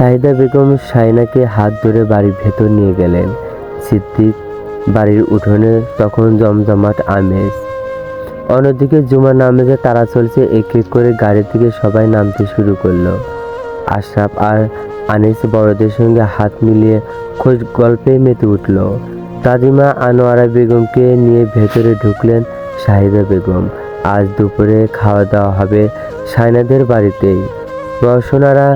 শাহিদা বেগম শাহিনাকে হাত ধরে বাড়ির ভেতর নিয়ে গেলেন। সিদ্দিক বাড়ির উঠোনে তখন জমজমাট আমেজ। অন্যদিকে জুমার নামাজে তারা চলছে। এক এক করে গাড়ি থেকে সবাই নামতে শুরু করলো। আশরাফ আর আনিস বড়দের সঙ্গে হাত মিলিয়ে খোঁজ গল্পে মেতে উঠল। দাদিমা আনোয়ারা বেগমকে নিয়ে ভেতরে ঢুকলেন শাহিদা বেগম। আজ দুপুরে খাওয়া দাওয়া হবে শাহিনাদের বাড়িতেই। রওশনারা,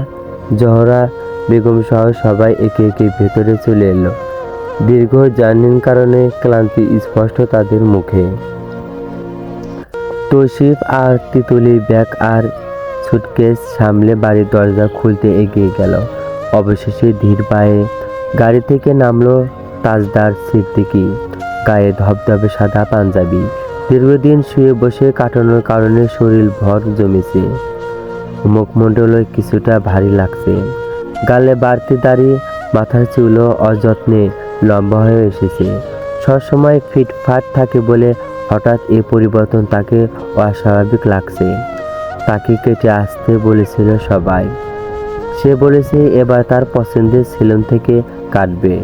জহরা বেগম সহ সবাই একে একে ভেতরে চলে এলো। দীর্ঘ জার্নির কারণে ক্লান্তি স্পষ্ট তাদের মুখে। তৌসিফ আর তিতুলি ব্যাগ আর সুটকেস সামলে বাড়ির দরজা খুলতে এগিয়ে গেল। অবশেষে ধীর পায়ে গাড়ি থেকে নামলো তাজদার সিদ্দিকী। গায়ে ধবধবে সাদা পাঞ্জাবি। দীর্ঘদিন শুয়ে বসে কাটানোর কারণে শরীর ভর জমেছে। মুখমণ্ডলে কিছুটা ভারী লাগছে। গালে বাড়তি দাড়ি, মাথার চুলও অযত্নে লম্বা হয়ে এসেছে। সবসময় ফিটফাট থাকে বলে হঠাৎ এ পরিবর্তন তাকে অস্বাভাবিক লাগছে। তাকে কেটে আসতে বলেছিল সবাই। সে বলেছে এবার তার পছন্দের সেলুন থেকে কাটবে।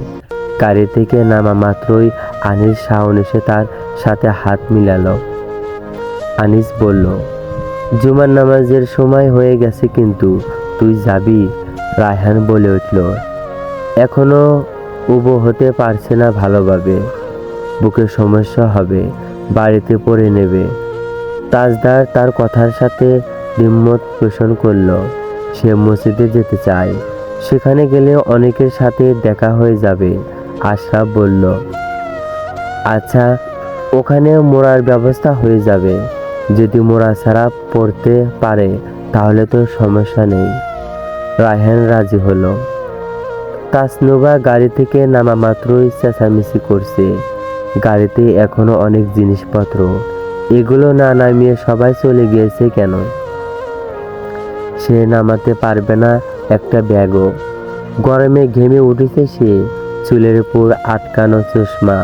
গাড়ি থেকে নামা মাত্রই আনিস শাওন এসে তার সাথে হাত মিলালো। আনিস বলল, জুমার নামাজের সময় হয়ে গেছে কিন্তু তুই যাবি? রায়হান বলে উঠল, এখনো উবো হতে পারছে না ভালোভাবে, বুকের সমস্যা হবে, বাড়িতে পড়ে নেবে। তাজদার তার কথার সাথে দ্বিমত পোষণ করল। সে মসজিদে যেতে চায়। সেখানে গেলে অনেকের সাথে দেখা হয়ে যাবে। আশরাফ বলল, আচ্ছা, ওখানে মোড়ার ব্যবস্থা হয়ে যাবে। যদি মোড়া ছাড়া পড়তে পারে তাহলে তো সমস্যা নেই। রায়হান রাজি হলো। তাসনুভা গাড়ি থেকে নামা মাত্রই চেঁচামেচি করছে। গাড়িতে এখনো অনেক জিনিসপত্র। এগুলো না নামিয়ে সবাই চলে গিয়েছে কেন? সে নামাতে পারবে না একটা ব্যাগও। গরমে ঘেমে উঠেছে সে। চুলের উপর আটকানো চশমা,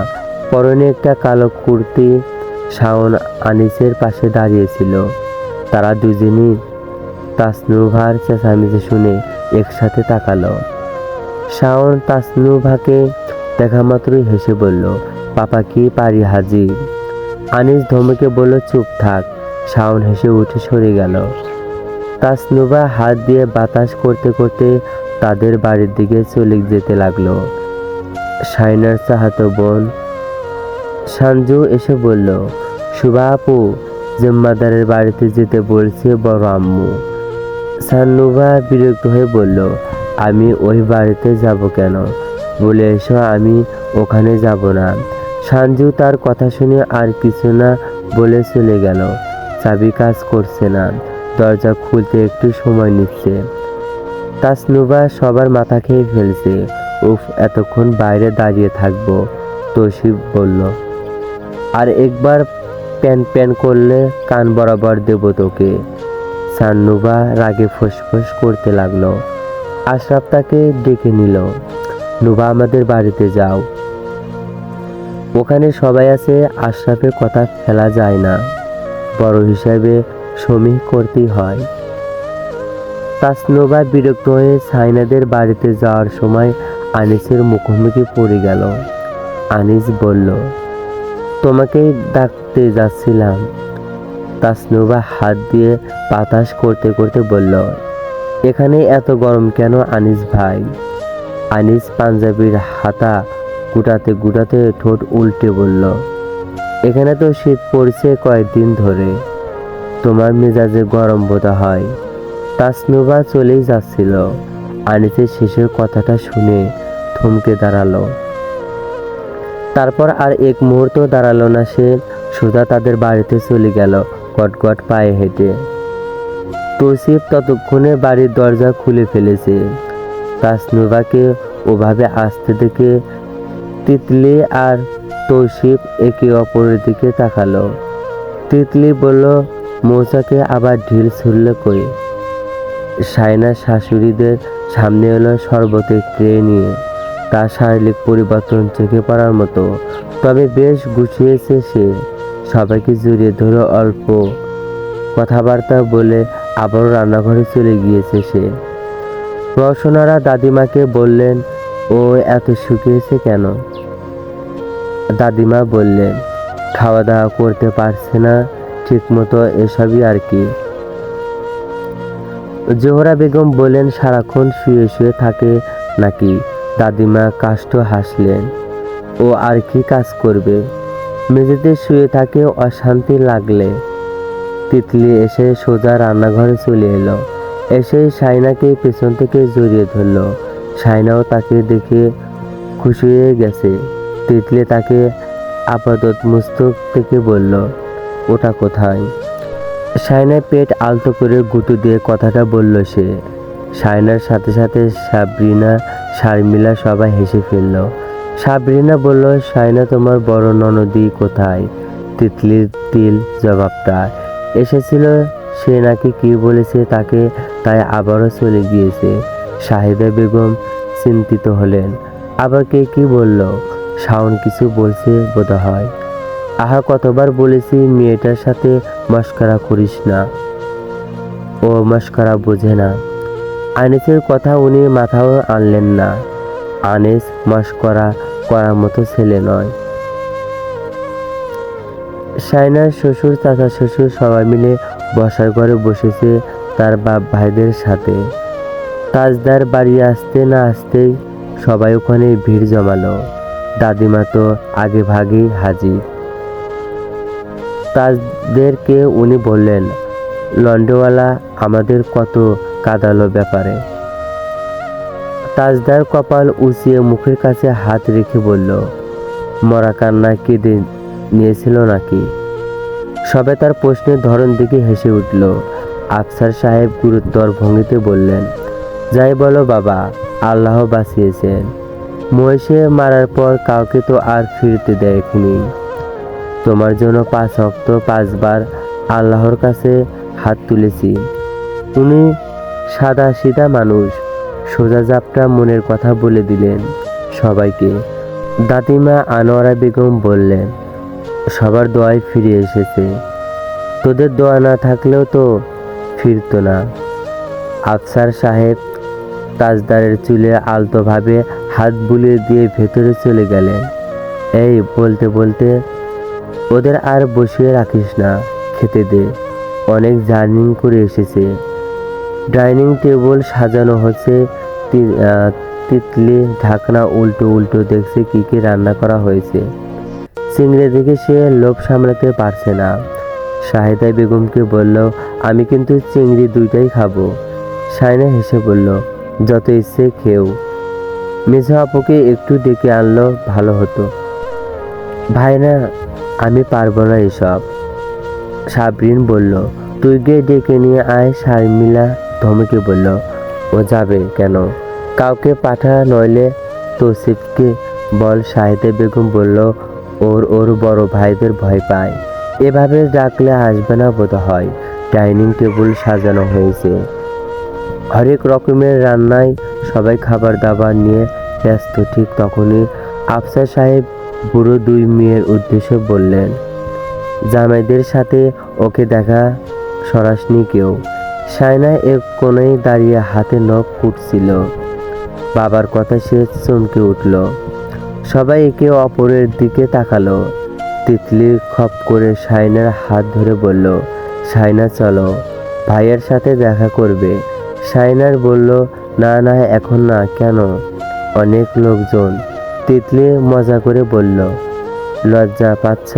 পরনে একটা কালো কুর্তি। শাওন আনিসের পাশে দাঁড়িয়েছিল। তারা দুজনই তাসনুভার চেঁচামেচি শুনে একসাথে তাকালো। শাওন তাসনুভাকে দেখা মাত্রই হেসে বলল, পাপা কি পারি হাজির। আনিস ধমকে বলল, চুপ থাক। শাওন হেসে উঠে সরে গেল। তাসনুভা হাত দিয়ে বাতাস করতে করতে তাদের বাড়ির দিকে চলে যেতে লাগলো। শাহিনার চাহাতো বোন সানজু এসে বলল, শুভা আপু, জিম্মাদারের বাড়িতে যেতে বলছে বড় আম্মু। সানুভা বিরক্ত হয়ে বলল, আমি ওই বাড়িতে যাব কেন? বলে এসো আমি ওখানে যাব না। সানজু তার কথা শুনে আর কিছু না বলে চলে গেল। চাবি কাজ করছে না। দরজা খুলতে একটু সময় নিচ্ছে। তাসনুভা সবার মাথা খেয়ে ফেলছে। উফ, এতক্ষণ বাইরে দাঁড়িয়ে থাকবো। তৌসিফ বলল, আর একবার প্যান প্যান করলে কান বরাবর দেব তোকে। সান্নুভা রাগে ফোঁস করতে লাগলো। আশরাফ তাকে ডেকে নিল, নুভা আমাদের বাড়িতে যাও, ওখানে সবাই আছে। আশরাফের কথা ফেলা যায় না, বড় হিসাবে সমীহ করতেই হয়। তাসনুভা বিরক্ত হয়ে সাইনাদের বাড়িতে যাওয়ার সময় আনিসের মুখোমুখি পড়ে গেল। আনিস বলল, তোমাকেই ডাকতে যাচ্ছিলাম। তাসনুভা হাত দিয়ে বাতাস করতে করতে বলল, এখানে এত গরম কেন আনিস ভাই? আনিস পাঞ্জাবির হাতা গুটাতে গুটাতে ঠোঁট উল্টে বলল, এখানে তো শীত পড়ছে কয়েকদিন ধরে, তোমার মেজাজে গরম বোধ হয়। তাসনুভা চলেই যাচ্ছিল। আনিসের শেষের কথাটা শুনে থমকে দাঁড়ালো। তারপর আর এক মুহূর্ত দাঁড়ালো না সে। সোজা তাদের বাড়িতে চলে গেল গটগট পায়ে হেঁটে। তৌসিফ ততক্ষণে বাড়ির দরজা খুলে ফেলেছে। তাসনুভাকে ওভাবে আসতে দেখে তিতলি আর তৌসিফ একে অপরের দিকে তাকালো। তিতলি বলল, মৌচাকে আবার ঢিল ছুড়লে কই? শায়না শাশুড়িদের সামনে এলো শরবতের ট্রে নিয়ে। তার শারীরিক পরিবর্তন চোখে পড়ার মতো, তবে বেশ গুছিয়েছে সে। সবাইকে জড়িয়ে ধরে অল্প কথাবার্তা বলে আবারও রান্নাঘরে চলে গিয়েছে সে। রওশনারা দাদিমাকে বললেন, ও এত শুকিয়েছে কেন? দাদিমা বললেন, খাওয়া দাওয়া করতে পারছে না ঠিক মতো, এসবই আর কি। জোহরা বেগম বললেন, সারাক্ষণ শুয়ে শুয়ে থাকে নাকি? দাদিমা কাষ্ঠ হাসলেন, ও আর কি কাজ করবে, মেঝেতে শুয়ে থাকে অশান্তি লাগলে। তিতলি এসে সোজা রান্নাঘরে চলে এলো। এসে শাইনাকে পেছন থেকে জড়িয়ে ধরল। শাইনাও তাকে দেখে খুশি হয়ে গেছে। তিতলি তাকে আপাতত মস্তক থেকে বলল, ওটা কোথায়? শাইনার পেট আলতো করে গুঁতো দিয়ে কথাটা বলল সে। শাইনার সাথে সাথে সাবরিনা, শারমিলা সবাই হেসে ফেলল। সাবরিনা বলল, শাইনা তোমার বড় ননদি কোথায়? তিতলির তিল জবাবটা এসেছিল, সে নাকি কি বলেছে তাকে, তাই আবারও চলে গিয়েছে। শাহিদা বেগম চিন্তিত হলেন, আবার কে কি বলল? শাওন কিছু বলছে বোধহয়। আহা, কতবার বলেছি মেয়েটার সাথে মস্করা করিস না, ও মস্করা বোঝে না। আনিসের কথা উনি মাথাও আনলেন না। আনিস মস্করা করার মতো ছেলে নয়। শাইনার শ্বশুর, চাচা শ্বশুর সবাই মিলে বসার ঘরে বসেছে তার বাপ ভাইদের সাথে। তাজদার বাড়ি আসতে না আসতেই সবাই ওখানে ভিড় জমালো। দাদিমা তো আগে ভাগেই হাজির। তাজদেরকে উনি বললেন, লন্ডেওয়ালা আমাদের কত কাঁদালো ব্যাপারে। তাজদার কপাল উঁচিয়ে মুখের কাছে হাত রেখে বলল, মরা কান্না কেঁদে নিয়েছিল নাকি? সবে তার প্রশ্নের ধরন দিকে হেসে উঠল। আফসার সাহেব গুরুতর ভঙ্গিতে বললেন, যাই বলো বাবা, আল্লাহ বাঁচিয়েছেন। মহিষে মারার পর কাউকে তো আর ফিরতে দেয়নি। তোমার জন্য 5 ওয়াক্ত 5 বার আল্লাহর কাছে হাত তুলেছি। উনি সাদা সিধা মানুষ, সোজা জাপটা মনের কথা বলে দিলেন সবাইকে। দাদিমা আনোয়ারা বেগম বললেন, সবার দোয়ায় ফিরে এসেছে, তোদের দোয়া না থাকলেও তো ফিরতো না। আফসার সাহেব তাজদারের চুলে আলতোভাবে হাত বুলিয়ে দিয়ে ভেতরে চলে গেলেন। এই বলতে বলতে, ওদের আর বসিয়ে রাখিস না, খেতে দে, অনেক জার্নি করে এসেছে। ডাইনিং টেবিল সাজানো হচ্ছে। তিতলি ঢাকনা উল্টো উল্টো দেখছে কি কি রান্না করা হয়েছে। চিংড়ি দেখে সে লোভ সামলাতে পারছে না। শাহিদা বেগমকে বলল, আমি কিন্তু চিংড়ি 2টাই খাবো। শাইনা হেসে বলল, যত ইচ্ছে খেও। মেঝো আপুকে একটু ডেকে আনলো ভালো হতো। ভাইনা, আমি পারবো না এসব। সাবরিন বলল, তুই গিয়ে ডেকে নিয়ে আয়। শারমিলা ধমকে বলল, ও যাবে কেন? কাউকে পাঠা, নইলে তৌসিফকে বল। শাহিদা বেগম বলল, ওর বড় ভাইদের ভয় পায়, এভাবে ডাকলে আসবে না বোধ হয়। ডাইনিং টেবিল সাজানো হয়েছে, হরেক রকমের রান্নায় সবাই খাবার দাবার নিয়ে ব্যস্ত। ঠিক তখনই আফসার সাহেব বুড়ো 2 মেয়ের উদ্দেশ্যে বললেন, জামাইদের সাথে ওকে দেখা সরাসনি কেউ? শাইনা এক কোণে দাঁড়িয়ে হাতে নখ কুটছিল। বাবার কথা সে চমকে উঠল। সবাই একে অপরের দিকে তাকালো। তিতলি খপ করে শাইনার হাত ধরে বলল, শাইনা চলো, ভাইয়ের সাথে দেখা করবে। শাইনার বলল, না না, এখন না। কেন? অনেক লোকজন। তিতলি মজা করে বলল, লজ্জা পাচ্ছ?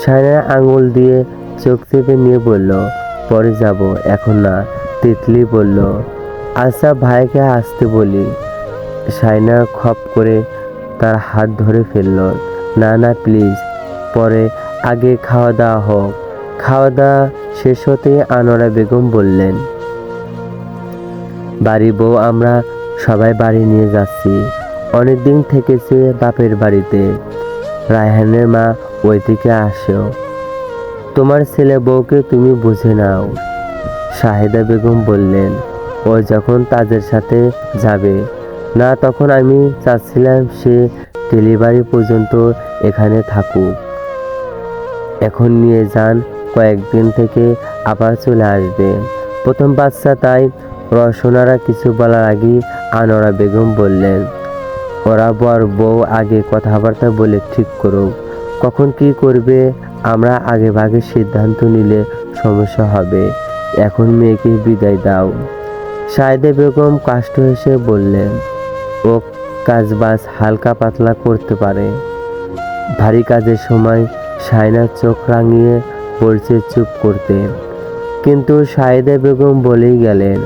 শাইনার আঙুল দিয়ে চোখ চেপে নিয়ে বলল, পরে যাব, এখন না। তিতলি বলল, আচ্ছা ভাইকে আসতে বলি। শাইনা খপ করে তার হাত ধরে ফেলল, না না প্লিজ, পরে, আগে খাওয়া দাওয়া হোক। খাওয়া দাওয়া শেষ হতেই আনোয়ারা বেগম বললেন, বাড়ি বউ আমরা সবাই বাড়ি নিয়ে যাচ্ছি। অনেকদিন থেকেছে বাপের বাড়িতে। রায়হানের মা ওই দিকে আসো, তোমার ছেলে বউকে তুমি বুঝে নাও। শাহিদা বেগম বললেন, ও যখন তাদের সাথে যাবে না, তখন আমি চাচ্ছিলাম সে ডেলিভারি পর্যন্ত এখানে থাকুক। এখন নিয়ে যান, কয়েকদিন থেকে আবার চলে আসবে। প্রথম বাচ্চা, তাই রওশনারা কিছু বলার আগেই আনোয়ারা বেগম বললেন, ওরা বর বউ আগে কথাবার্তা বলে ঠিক করুক, কখন কি করবে। আমরা আগে ভাগে সিদ্ধান্ত নিলে সমস্যা হবে। এখন মেয়েকে বিদায় দাও। সায়েদা বেগম কষ্ট হেসে বললেন, ও কাজবাজ হালকা পাতলা করতে পারে। ভারী কাজের সময় শায়নার চোখ রাঙিয়ে বলছে চুপ করতে, কিন্তু সায়েদা বেগম বলেই গেলেন,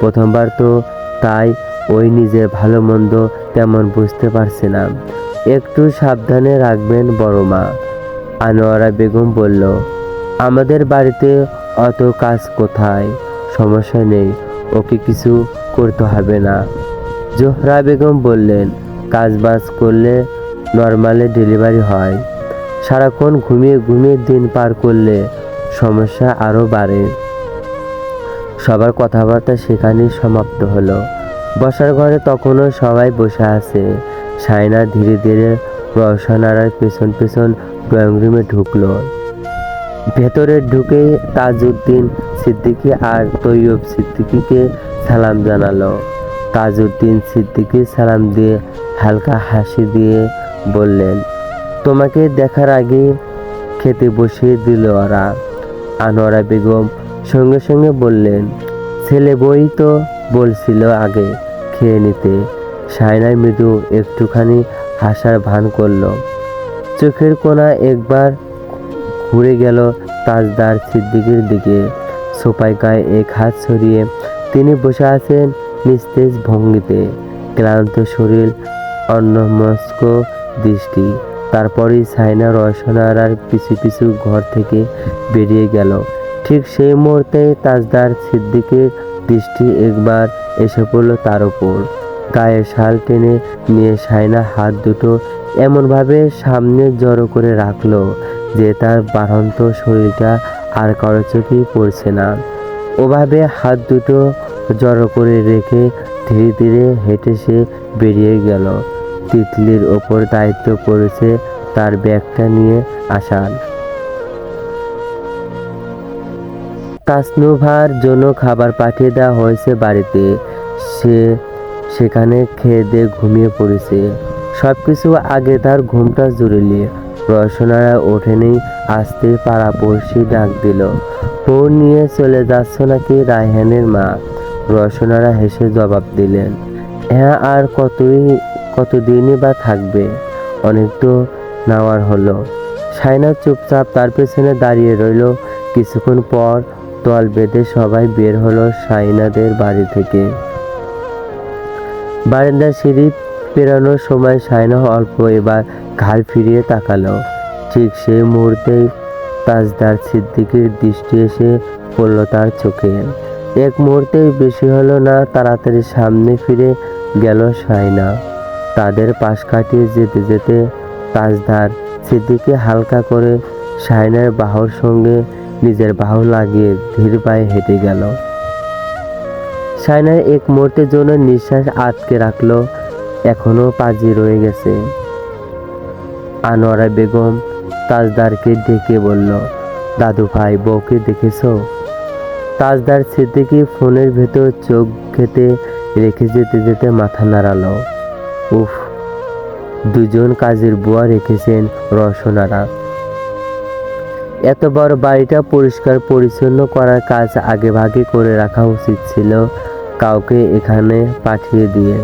প্রথমবার তো, তাই ওই নিজের ভালো মন্দ তেমন বুঝতে পারছে না। একটু সাবধানে রাখবেন বড় মা। আনোয়ারা বেগম বলল, আমাদের বাড়িতে অত কাজ কোথায়, সমস্যা নেই, ওকে কিছু করতে হবে না। জোহরা বেগম বললেন, কাজ বাজ করলে নর্মালে ডেলিভারি হয়, সারাক্ষণ ঘুমিয়ে ঘুমিয়ে দিন পার করলে সমস্যা আরও বাড়ে। সবার কথাবার্তা সেখানেই সমাপ্ত হলো। বসার ঘরে তখনও সবাই বসে আছে। শায়না ধীরে ধীরে রওশনারার পেছন পেছন ড্রয়িং রুমে ঢুকলো। ভেতরে ঢুকেই তাজউদ্দিন সিদ্দিকী আর তৈয়ব সিদ্দিকীকে সালাম জানালো। তাজউদ্দিন সিদ্দিকী সালাম দিয়ে হালকা হাসি দিয়ে বললেন, তোমাকে দেখার আগে খেতে বসিয়ে দিল ওরা। আনোয়ারা বেগম সঙ্গে সঙ্গে বললেন, ছেলে বই তো বলছিল আগে খেয়ে নিতে। শায়না মৃদু একটুখানি হাসার ভান করল। চোখের কোণা একবার ঘুরে গেল তাজদার সিদ্দিকীর দিকে। সোফায় গায়ে এক হাত ছড়িয়ে তিনি বসে আছেন নিস্তেজ ভঙ্গিতে, ক্লান্ত শরীর, অন্যমনস্ক দৃষ্টি। তারপরেই শায়না রওশনারার পিছু পিছু ঘর থেকে বেরিয়ে গেল। ঠিক সেই মুহূর্তে তাজদার সিদ্দিকীর দৃষ্টি একবার এসে পড়ল তার উপর। গায়ে শাল টেনে নিয়ে শায়না হাত দুটো এমনভাবে সামনে জড়ো করে রাখলো যে তার বাড়ন্ত শরীরটা আর কারো চোখেই পড়ছে না। ওভাবে হাত দুটো জড়ো করে রেখে ধীরে ধীরে হেঁটে সে বেরিয়ে গেল। তিতলির ওপর দায়িত্ব পড়েছে তার ব্যাগটা নিয়ে আসার। তাসনুভার জন্য খাবার পাঠিয়ে দেওয়া হয়েছে বাড়িতে। সে সেখানে খেয়ে দিয়ে ঘুমিয়ে পড়েছে। সবকিছু আগে তার ঘুমটা জরুরি। রওশনারা ওঠেনি, আসতে পাড়াপড়শি ডাক দিল, ফোন নিয়ে চলে যাচ্ছ নাকি রায়হানের মা? রওশনারা হেসে জবাব দিলেন, হ্যাঁ, আর কতদিনই বা থাকবে, অনেক তো নেওয়ার হলো। শায়না চুপচাপ তার পেছনে দাঁড়িয়ে রইল। কিছুক্ষণ পর দল বেঁধে সবাই বের হলো শায়নাদের বাড়ি থেকে। বারান্দার সিঁড়ি পেরানোর সময় শায়না অল্প এবার ঘাড় ফিরিয়ে তাকালো। ঠিক সেই মুহূর্তেই তাজদার সিদ্দিকীর দৃষ্টি এসে পড়ল তার চোখে। এক মুহূর্তেই বেশি হলো না, তাড়াতাড়ি সামনে ফিরে গেল শায়না। তাদের পাশ কাটিয়ে যেতে যেতে তাজদার সিদ্দিকী হালকা করে শায়নার বাহুর সঙ্গে নিজের বাহু লাগিয়ে ধীর পায়ে হেঁটে গেল। শায়নার এক মুহূর্তের জন্য নিঃশ্বাস আটকে রাখলো, এখনো পাজি রয়ে গেছে। আনোয়ারা বেগম তাজদারকে ডেকে বলল, দাদু ভাই, বউকে দেখেছো? তাজদার সিদ্দিকী ফোনের ভেতর চোখ ঘেঁটে রেখে যেতে যেতে মাথা নাড়ালো। উফ, দুজন কাজের বুয়া রেখেছেন রওশনারা। এত বড় বাড়িটা পরিষ্কার পরিচ্ছন্ন করার কাজ আগে ভাগে করে রাখা উচিত ছিল কাউকে এখানে পাঠিয়ে দিয়ে।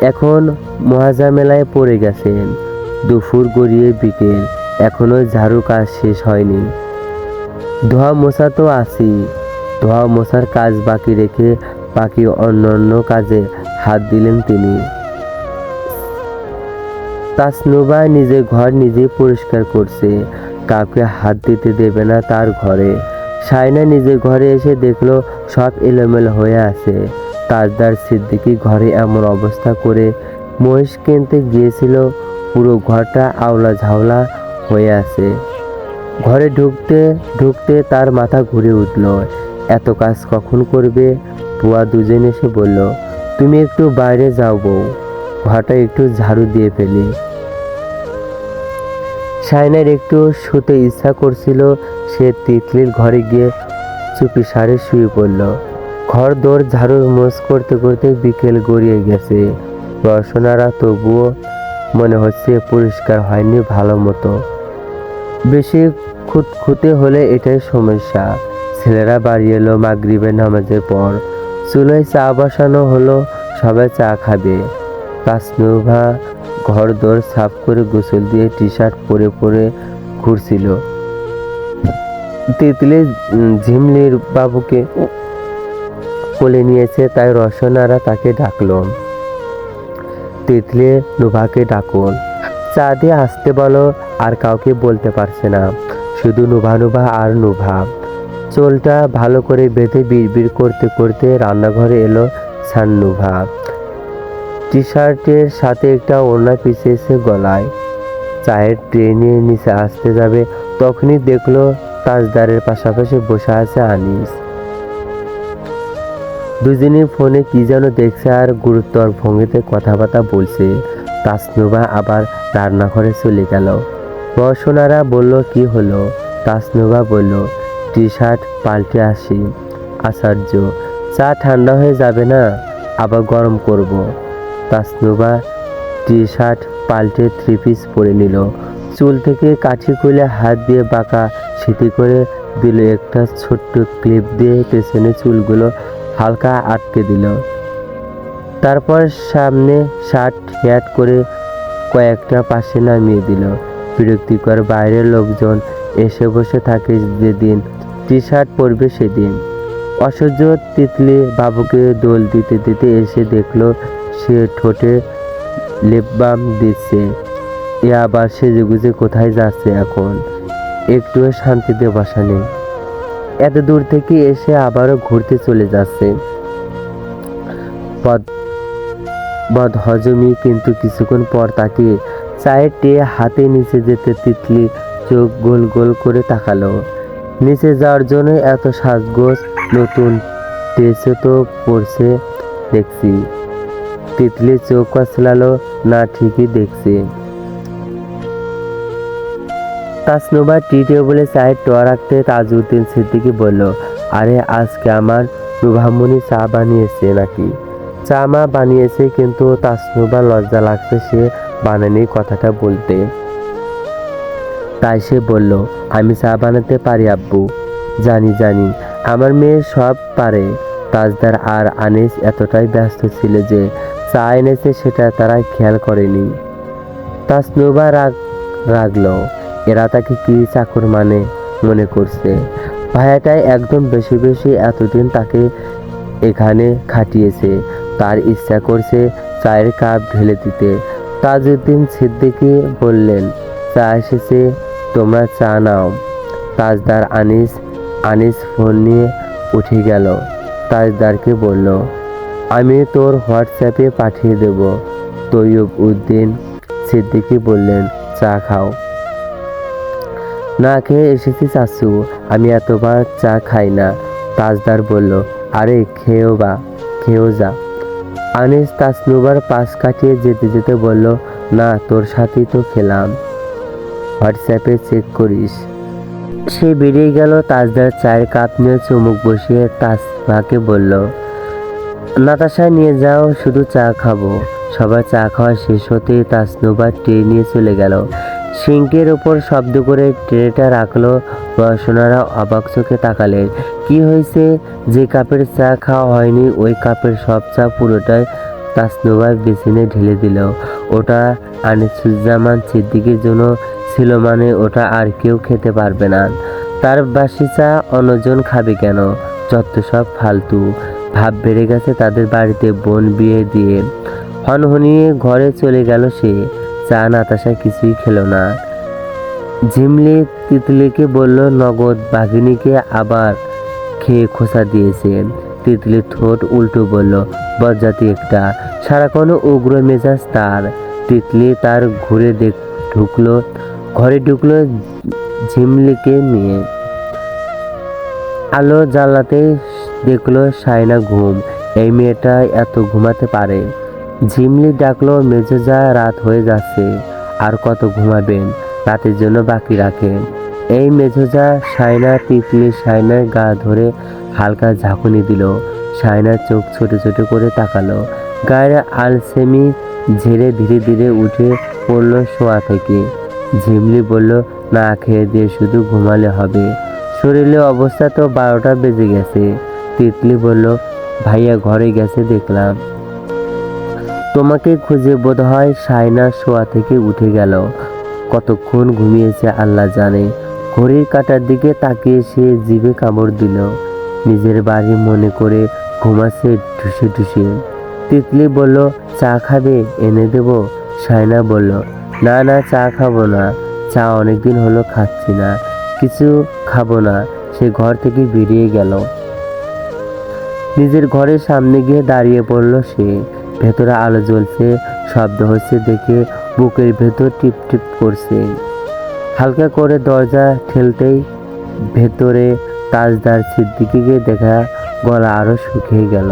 এখন মহাঝামেলায় পড়ে গেছেন। দুপুর গড়িয়ে বিকেল, এখনো ঝাড়ু কাজ শেষ হয়নি। ধোয়া মোছা তো আছেই, ধোয়া মোছার কাজ বাকি রেখে বাকি অন্যান্য কাজে হাত দিলেন তিনি। তাসনুভা নিজের ঘর নিজেই পরিষ্কার করছে, কাউকে হাত দিতে দেবে না তার ঘরে। শায়না নিজের ঘরে এসে দেখলো সব এলোমেলো হয়ে আছে। তাজদার সিদ্দিকী ঘরে এমন অবস্থা করে মহিষ কিনতে গিয়েছিল, পুরো ঘরটা আওলা ঝাওলা হয়ে আছে। ঘরে ঢুকতে ঢুকতে তার মাথা ঘুরে উঠল, এত কাজ কখন করবে? বুয়া দুজন এসে বলল, তুমি একটু বাইরে যাও বউ, ঘরটা একটু ঝাড়ু দিয়ে ফেলি। শায়নার একটু শুতে ইচ্ছা করছিল, সে তিতলির ঘরে গিয়ে চুপি সারে শুয়ে পড়ল। ঘর দৌড় ঝাড়ু মোছ করতে করতে বিকেল গড়িয়ে গেছে। রসনারা তবুও মনে হচ্ছে পরিষ্কার হয়নি ভালো মতো। বেশি খুঁতখুঁতে হলে এটাই সমস্যা। ছেলেরা বাড়ি এলো মাগরিবের নামাজের পর। চুলোয় চা বসানো হলো, সবাই চা খাবে। তাসনুভা ঘর দোর সাফ করে গোসল দিয়ে টি শার্ট পরে পরে ঘুরছিল। তিতলি ঝিমলির বাবুকে কোলে নিয়েছে, তাই রসনারা তাকে ডাকলো। তিতলি নুভাকে ডাকুন, চা দিয়ে আসতে বলো। আর কাউকে বলতে পারছে না, শুধু নুভা নুভা আর নুভা। চোলটা ভালো করে বেঁধে বিড়বিড় করতে করতে রান্নাঘরে এলো সান্নুভা। টি শার্টের সাথে একটা ওড়না পিছিয়েছে গলায়। চায়ের ট্রে নিয়ে নিচে আসতে যাবে, তখনই দেখলো তাজদারের পাশাপাশি বসে আছে আনিস। দুজনই ফোনে কি যেন দেখছে আর গুরুতর ভঙ্গিতে কথাবার্তা বলছে। তাসনুভা আবার রান্নাঘরে চলে গেল। রসনারা বলল, কি হলো? তাসনুভা বলল, টি শার্ট পাল্টে আসি। আশ্চর্য, চা ঠান্ডা হয়ে যাবে না? আবার গরম করব। তাসনুভা টি শার্ট পাল্টে থ্রি পিস পরে নিল। চুল থেকে কাঠি খুলে হাত দিয়ে বাঁকা সিঁথি করে দিল। একটা ছোট্ট ক্লিপ দিয়ে পেছনে চুলগুলো হালকা আটকে দিল। তারপর সামনে শার্ট হ্যাট করে কয়েকটা পাশে নামিয়ে দিল। বিরক্তিকর বাইরের লোকজন এসে বসে থাকে যেদিন টি শার্ট পরবে সেদিন। অসহ্য তিতলি বাবুকে দোল দিতে দিতে এসে দেখলো সে ঠোঁটে লিপ বাম দিচ্ছে। এ আবার সেজেগুজে কোথায় যাচ্ছে এখন? একটুও শান্তিতে বসা নেই। এত দূর থেকে এসে আবারও ঘুরতে চলে যাচ্ছে। বদহজমি, কিন্তু কিছুক্ষণ পর তাকে চায়ের টে হাতে নিচে যেতে তিতলি চোখ গোল গোল করে তাকালো। নিচে যাওয়ার জন্য এত সাজগোজ, নতুন ড্রেসে তো পরছে দেখছি। তিতলি চোখ কচলালো, না ঠিকই দেখছি। তাসনুভা টি টেবিলে চায়ের টোয়া রাখতে তাজউদ্দিন সিদ্দিকী বলল, আরে আজকে আমার নুভামণি চা বানিয়েছে নাকি? চা মা বানিয়েছে, কিন্তু তাসনুভা লজ্জা লাগছে সে বানানি কথাটা বলতে। তাই সে বলল, আমি চা বানাতে পারি আব্বু। জানি জানি, আমার মেয়ে সব পারে। তাজদার আর আনিস এতটাই ব্যস্ত ছিল যে চা এনেছে সেটা তারা খেয়াল করেনি। তাসনুভা রাগলো, এরা তাকে কি চাকর মনে করছে? ভাইয়াটাই একদম বেশি বেশি এতদিন তাকে এখানে খাটিয়েছে, তার ইচ্ছা করছে চায়ের কাপ ঢেলে দিতে। তাজউদ্দিন সিদ্দিকী বললেন, চা এসেছে, তোমরা চা নাও। তাজদার আনিস ফোন নিয়ে উঠে গেল। তাজদারকে বলল, আমি তোর হোয়াটসঅ্যাপে পাঠিয়ে দেব। তৈয়ব উদ্দিন সিদ্দিকী বললেন, চা খাও। না খেয়ে এসেছি চাচু, আমি এতবার চা খাই না। তাজদার বলল, আরে খেয়েও যা। আনিস তাসনুভার পাশ কাটিয়ে যেতে যেতে বলল, না তোর সাথেই তো খেলাম, হোয়াটসঅ্যাপে চেক করিস। সে বেরিয়ে গেল। তাজদার চায়ের কাপ নিয়ে চুমুক বসিয়ে তাসনুভাকে বলল, নাতাশা নিয়ে যাও, শুধু চা খাবো। সবার চা খাওয়া শেষ হতেই তাসনুভা ট্রে নিয়ে চলে গেল। সিঙ্কের ওপর শব্দ করে ট্রেটা রাখলো। রসনারা অবাক চোখে তাকালেন। কি হয়েছে? যে কাপের চা খাওয়া হয়নি ওই কাপের সব চা পুরোটাই তাসনুভা বেসিনে ঢেলে দিল। ওটা আনিসুজ্জামান সিদ্দিকীর জন্য ছিল, মানে ওটা আর কেউ খেতে পারবে না। তার বাসি চা অন্যজন খাবে কেন? যত সব ফালতু ভাব বেড়ে গেছে তাদের বাড়িতে বোন বিয়ে দিয়ে। হনহনিয়ে ঘরে চলে গেল সে। চা নাতাশা কিছুই খেলো না। ঝিমলি তিতলিকে বলল, নগদ বাঘিনীকে আবার খেয়ে খোসা দিয়েছে। তিতলি ঠোঁট উল্টো বলল, বজ্জাতি একটা, সারাক্ষণ উগ্র মেজাজ তার। তিতলি তার ঘরে ঢুকলো ঝিমলিকে নিয়ে। আলো জ্বালাতেই দেখলো সায়না ঘুম। এই মেয়েটা এত ঘুমাতে পারে? ঝিমলি ডাকলো, মেজোজা, রাত হয়ে যাচ্ছে, আর কত ঘুমাবেন? রাতের জন্য বাকি রাখেন। এই মেজোজা সায়না তিতলি সায়নার গা ধরে হালকা ঝাঁকুনি দিল। শায়নার চোখ ছোট ছোট করে তাকালো। গায়ের আলসেমি ঝেড়ে ধীরে ধীরে উঠে পড়ল শোয়া থেকে। ঝিমলি বলল, না খেয়ে দিয়ে শুধু ঘুমালে হবে? শরীরের অবস্থা তো 12টা বেজে গেছে। তিতলি বলল, ভাইয়া ঘরে গেছে দেখলাম। তোমাকে খুঁজে বোধহয় শায়না শোয়া থেকে উঠে গেল। কতক্ষণ ঘুমিয়েছে আল্লাহ জানে। ঘড়ির কাঁটার দিকে তাকিয়ে সে জিভে কামড় দিল। নিজের বাড়ি মনে করে ঘুমাচ্ছে ঢুসে ঢুসে। তিতলি বলল, চা খাবে? এনে দেব? শায়না বলল, না না, চা খাবো না। চা অনেকদিন হলো খাচ্ছি না, কিছু খাবো না। সে ঘর থেকে বেরিয়ে গেল। নিজের ঘরের সামনে গিয়ে দাঁড়িয়ে পড়ল সে। ভেতরে আলো জ্বলছে, শব্দ হচ্ছে দেখে বুকের ভেতর টিপ টিপ করছে। হালকা করে দরজা ঠেলতেই ভেতরে তাজদার সিদ্দিকীকে দেখা। গলা আরো শুকিয়ে গেল।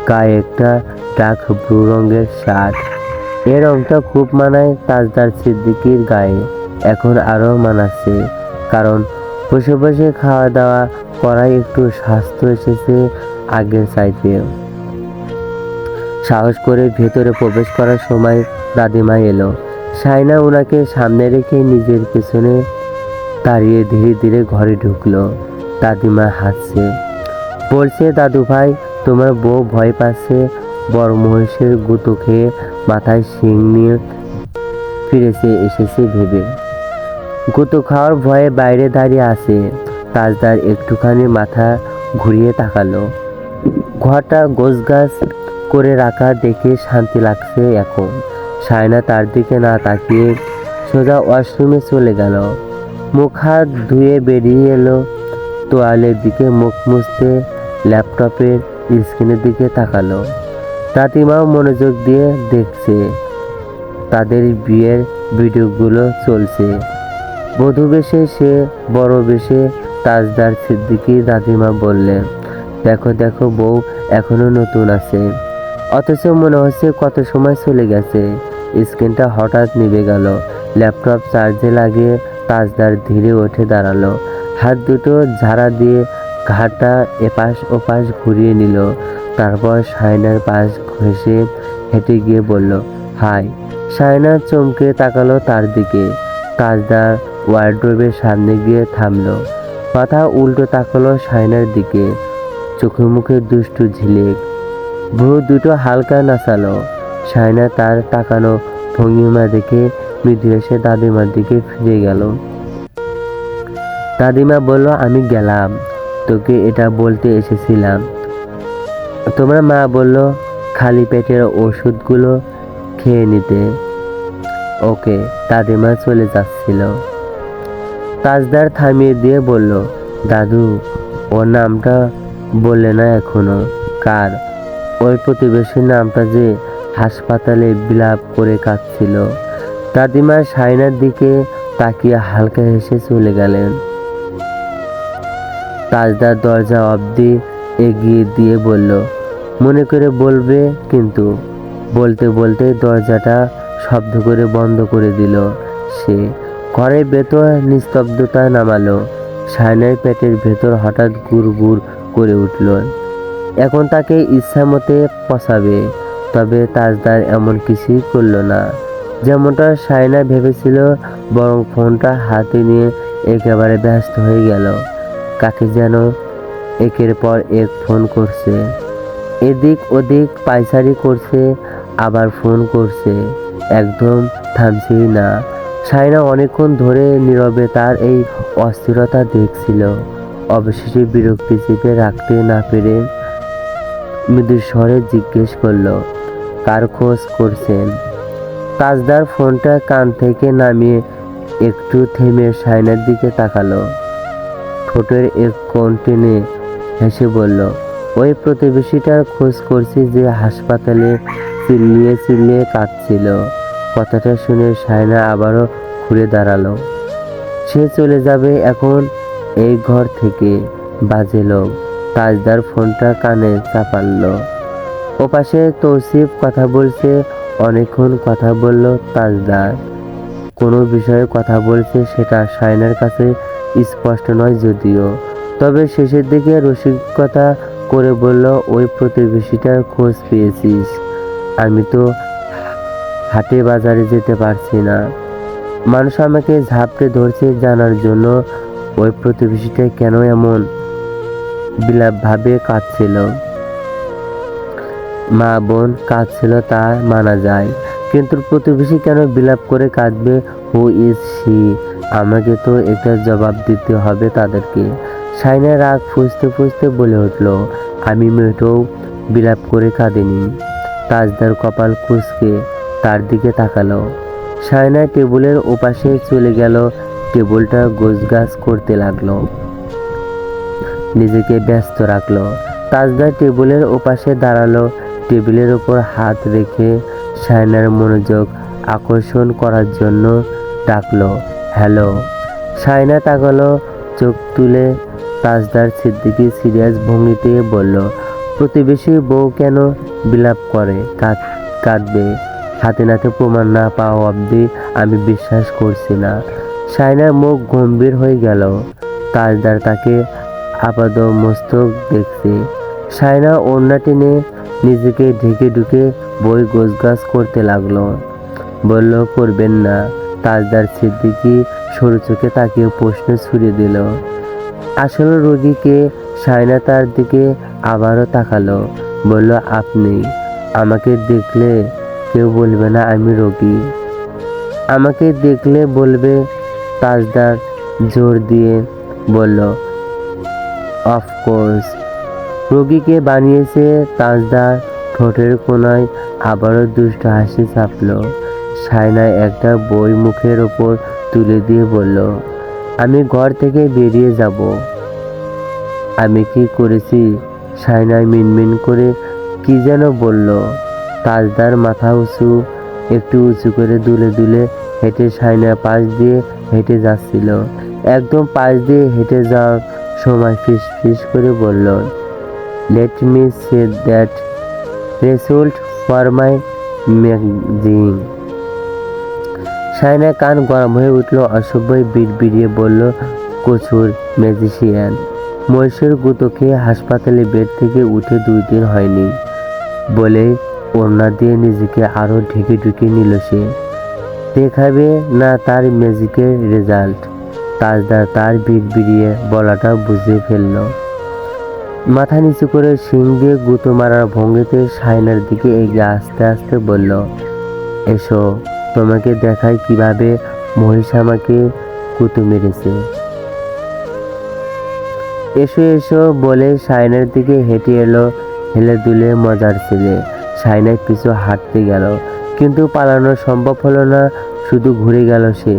গায়ে একটা ডার্ক ব্লু রঙের শার্ট। এই রংটা খুব মানায় তাজদার সিদ্দিকীর গায়ে। এখন আরো মানাচ্ছে, কারণ বসে বসে খাওয়া দাওয়া করায় একটু স্বাস্থ্য এসেছে আগের চাইতে। সাহস করে ভেতরে প্রবেশ করার সময় দাদিমা এলো। শায়না ওনাকে সামনে রেখে নিজের পেছনে দাঁড়িয়ে ধীরে ধীরে ঘরে ঢুকলো। দাদিমা হাসছে, বলছে, দাদু ভাই, তোমার বউ ভয় পাচ্ছে বড় মহিষের গুঁতো খেয়ে মাথায় শিং নিয়ে ফিরেছে এসেছে ভেবে। গুঁতো খাওয়ার ভয়ে বাইরে দাঁড়িয়ে আছে। তাজদার একটুখানি মাথা ঘুরিয়ে তাকালো। ঘরটা গোছগাছ করে রাখা দেখে শান্তি লাগছে এখন। শায়না তার দিকে না তাকিয়ে সোজা ওয়াশরুমে চলে গেল। মুখ হাত ধুয়ে বেরিয়ে এলো। তোয়ালের দিকে মুখ মুছতে ল্যাপটপের স্ক্রিনের দিকে তাকালো। দাদিমাও মনোযোগ দিয়ে দেখছে। তাদের বিয়ের ভিডিওগুলো চলছে। বধূ বেশে সে বড় বেশে তাজদার সিদ্দিকী। দাদিমা বললেন, দেখো দেখো, বউ এখনো নতুন আছে, অথচ মনে হচ্ছে কত সময় চলে গেছে। স্ক্রিনটা হঠাৎ নিভে গেল। ল্যাপটপ চার্জে লাগিয়ে তাজদার ধীরে উঠে দাঁড়ালো। হাত দুটো ঝাড়া দিয়ে ঘাড়টা এপাশ ওপাশ ঘুরিয়ে নিল। তারপর শায়নার পাশ ঘেঁষে হেঁটে গিয়ে বলল, হাই। শায়না চমকে তাকালো তার দিকে। তাজদার ওয়ার্ডরোবের সামনে গিয়ে থামলো। মাথা উল্টো তাকালো শায়নার দিকে। চোখে মুখে দুষ্টু ঝিলিক। ভ্রু দুটো হালকা নাচালো। শায়না তার তাকানো ভঙ্গিমা দেখে মৃদু এসে দাদিমার দিকে ফিরে গেল। দাদিমা বলল, আমি গেলাম, তোকে এটা বলতে এসেছিলাম। তোমার মা বলল খালি পেটের ওষুধগুলো খেয়ে নিতে। ওকে। দাদিমা চলে যাচ্ছিল। তাজদার থামিয়ে দিয়ে বলল, দাদু, ওর নামটা বললে না এখনো। কার? ওই প্রতিবেশীর নামটা যে হাসপাতালে বিলাপ করে কাঁদছিল। দাদিমা শায়নার দিকে তাকিয়ে হালকা হেসে চলে গেলেন। তাজদার দরজা অবধি এগিয়ে দিয়ে বলল, মনে করে বলবে কিন্তু। বলতে বলতে দরজাটা শব্দ করে বন্ধ করে দিল সে। ঘরের ভেতর নিস্তব্ধতা নামালো। শায়নার পেটের ভেতর হঠাৎ গুড় গুড় করে উঠল। এখন তাকে ইচ্ছা মতে পচাবে। তবে তাজদার এমন কিছুই করল না যেমনটা শায়না ভেবেছিল, বরং ফোনটা হাতে নিয়ে একেবারে ব্যস্ত হয়ে গেল। কাকে যেন একের পর এক ফোন করছে। এদিক ওদিক পায়চারি করছে, আবার ফোন করছে, একদম থামছেই না। শায়না অনেকক্ষণ ধরে নীরবে তার এই অস্থিরতা দেখছিল। অবশেষে বিরক্তি চেপে রাখতে না পেরে মৃদু স্বরে জিজ্ঞেস করলো, কার খোঁজ করছেন? তাজদার ফোনটা কান থেকে নামিয়ে একটু থেমে শায়নার দিকে তাকালো। ঠোঁটের এক কোণ টেনে হেসে বলল, ওই প্রতিবেশীটার খোঁজ করছি যে হাসপাতালে চিল্লিয়ে চিল্লিয়ে কাঁদছিল। কথাটা শুনে শায়না আবারও ঘুরে দাঁড়ালো। সে চলে যাবে এখন এই ঘর থেকে। বাজে লোক। তাজদার ফোনটা কানে চাপাল। ওপাশে তৌসিফ কথা বলছে। অনেকক্ষণ কথা বলল তাজদার। কোনো বিষয়ে কথা বলছে সেটা শায়নার কাছে স্পষ্ট নয় যদিও, তবে শেষের দিকে রসিকতা করে বলল, ওই প্রতিবেশীটার খোঁজ পেয়েছিস? আমি তো হাটে বাজারে যেতে পারছি না। মানুষ আমাকে ঝাপটে ধরছে জানার জন্য ওই প্রতিবেশীটা কেন এমন বিলাপভাবে কাঁদছিল। মা বোন কাঁদছিল তা মানা যায়, কিন্তু প্রতিবেশী কেন বিলাপ করে কাঁদবে? Who is she? আমাকে তো একটা জবাব দিতে হবে তাদেরকে। সাইনা রাগ ফুঁসতে ফুঁসতে বলে উঠল, আমি মেয়েটাও বিলাপ করে কাঁদিনি। তাজদার কপাল কুঁচকে তার দিকে তাকালো। সাইনা টেবিলের ওপাশে চলে গেল, টেবিলটা গোছগাছ করতে লাগলো, নিজেকে ব্যস্ত রাখলো। তাজদা টেবিলের ওপাশে দাঁড়ালো, টেবিলের ওপর হাত রেখে সায়নার মনোযোগ আকর্ষণ করার জন্য ডাকলো, হ্যালো। সায়না তাকালো, চোখ তুলে। তাজদার সিদ্দিকী সিরিয়াস ভঙ্গিতে বলল, প্রতিবেশীর বউ কেন বিলাপ করে কাঁদবে? হাতে নাতে প্রমাণ না পাওয়া অবধি আমি বিশ্বাস করছি না। সায়নার মুখ গম্ভীর হয়ে গেল। তাজদার তাকে আপাদমস্তক দেখছে। সায়না ওড়না টেনে নিজেকে ঢেকে ঢুকে বই গোছগাছ করতে লাগলো। বলল, করবেন না। তাজদার সিদ্দিকী সরু চোখে তাকিয়ে প্রশ্ন ছুড়ে দিল, আসলে রোগীকে? সায়না তার দিকে আবারও তাকালো, বলল, আপনি? আমাকে দেখলে কেউ বলবে না আমি রোগী? আমাকে দেখলে বলবে। তাজদার জোর দিয়ে বলল, অফকোর্স। রোগীকে বানিয়েছে। তাজদার ঠোঁটের কোণায় আবারও দুষ্ট হাসি চাপল। সায়না একটা বই মুখের ওপর তুলে দিয়ে বলল, আমি ঘর থেকে বেরিয়ে যাব। আমি কি করেছি? সায়না মিনমিন করে কি যেন বলল। তাজদার মাথা একটু উঁচু করে দুলে দুলে হেঁটে সায়নার পাশ দিয়ে হেঁটে যাচ্ছিল। একদম পাশ দিয়ে হেঁটে যাওয়ার সময় ফিস ফিস করে বলল, let me say that result for my magazine. সায়নার কান গরম হয়ে উঠল, অসভ্য বিড়বিড়িয়ে বলল, কচুর ম্যাজিশিয়ান। মহিষের গুঁতো খেয়ে হাসপাতালে বেড থেকে উঠে 2 দিন হয়নি বলে ওড়না দিয়ে নিজেকে আরো ঢেকে ঢুকে নিল সে। দেখাবে না তার ম্যাজিকের রেজাল্ট। তাজদার তার বিড়বিড়িয়ে বলাটা বুঝে ফেলল। মাথা নিচু করে শিং দিয়ে গুঁতো মারার ভঙ্গিতে সায়নার দিকে এগিয়ে আস্তে আস্তে বলল, এসো, তোমাকে দেখাই কিভাবে মহিষ আমাকে গুঁতো মেরেছে। এসো এসো বলে সায়নার দিকে হেঁটে এলো হেলে দুলে মজার ছেলে। সায়নার পিছু হাঁটতে গেল, কিন্তু পালানো সম্ভব হলো না, শুধু ঘুরে গেল সে।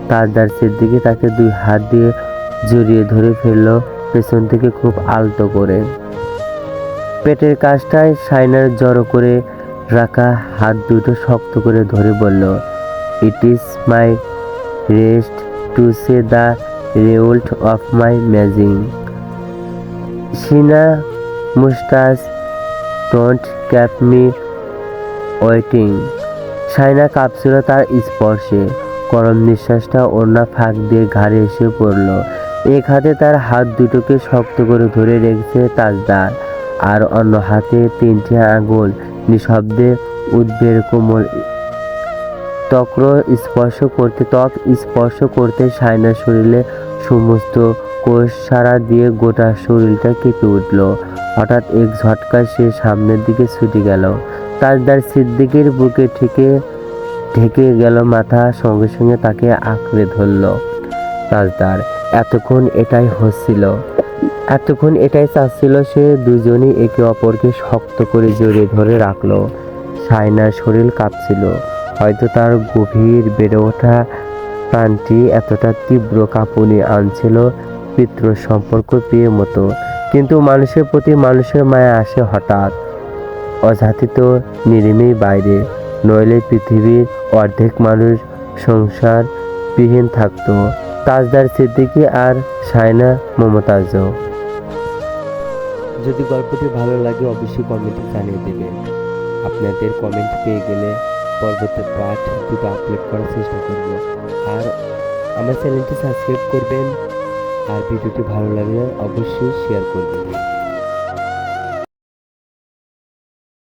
তাজদার সিদ্দিকী তাকে 2 হাত দিয়ে জড়িয়ে ধরে ফেললো পেছন থেকে খুব আলতো করে। পেটের কাছটায় সায়নার জড়ো করে রাখা হাত দুটো শক্ত করে ধরে বলল, it is my rest to say the result of my magic. সিনা মুস্টাস don't keep me waiting. Sayna কাঁপছিল তার স্পর্শে। গরম নিঃশ্বাসটা ওড়না ফাঁক দিয়ে ঘাড়ে এসে পড়ল। এক হাতে তার হাত দুটোকে শক্ত করে ধরে রেখেছে তাজদার, আর অন্য হাতে 3টে আঙুল নিঃশব্দে উদ্বের কোমল ত্বক স্পর্শ করতে সায়নার শরীরে সমস্ত কোষ সারা দিয়ে গোটা শরীরটা কেঁপে উঠল। হঠাৎ এক ঝটকায় সে সামনের দিকে ছুটে গেল। তাজদার সিদ্দিকীর বুকে ঢেকে গেল মাথা, সঙ্গে সঙ্গে তাকে আঁকড়ে ধরল। তাজদার এতক্ষণ এটাই চাচ্ছিল সে। দুজনই একে অপরকে শক্ত করে জড়িয়ে ধরে রাখলো। সায়নার শরীর কাঁপছিল, হয়তো তার গভীর বেড়ে ওঠা প্রাণটি এতটা তীব্র কাঁপুনি আনছিল পিতৃ সম্পর্ক পেয়ে মতো। কিন্তু মানুষের প্রতি মানুষের মায়া আসে হঠাৎ, অযাচিত, নিরিমেই বাইরে, নইলে পৃথিবীর অর্ধেক মানুষ সংসার বিহীন থাকত। তাজদার সিদ্দিকী আর সায়না মমতাজও। যদি গল্পটি ভালো লাগে অবশ্যই কমেন্টে জানিয়ে দেবেন। আপনাদের কমেন্ট পেয়ে গেলে পরবর্তী পার্ট 2 আপলোড করার চেষ্টা করব। আর আমার চ্যানেলটি সাবস্ক্রাইব করবেন, আর ভিডিওটি ভালো লাগলে অবশ্যই শেয়ার করবেন।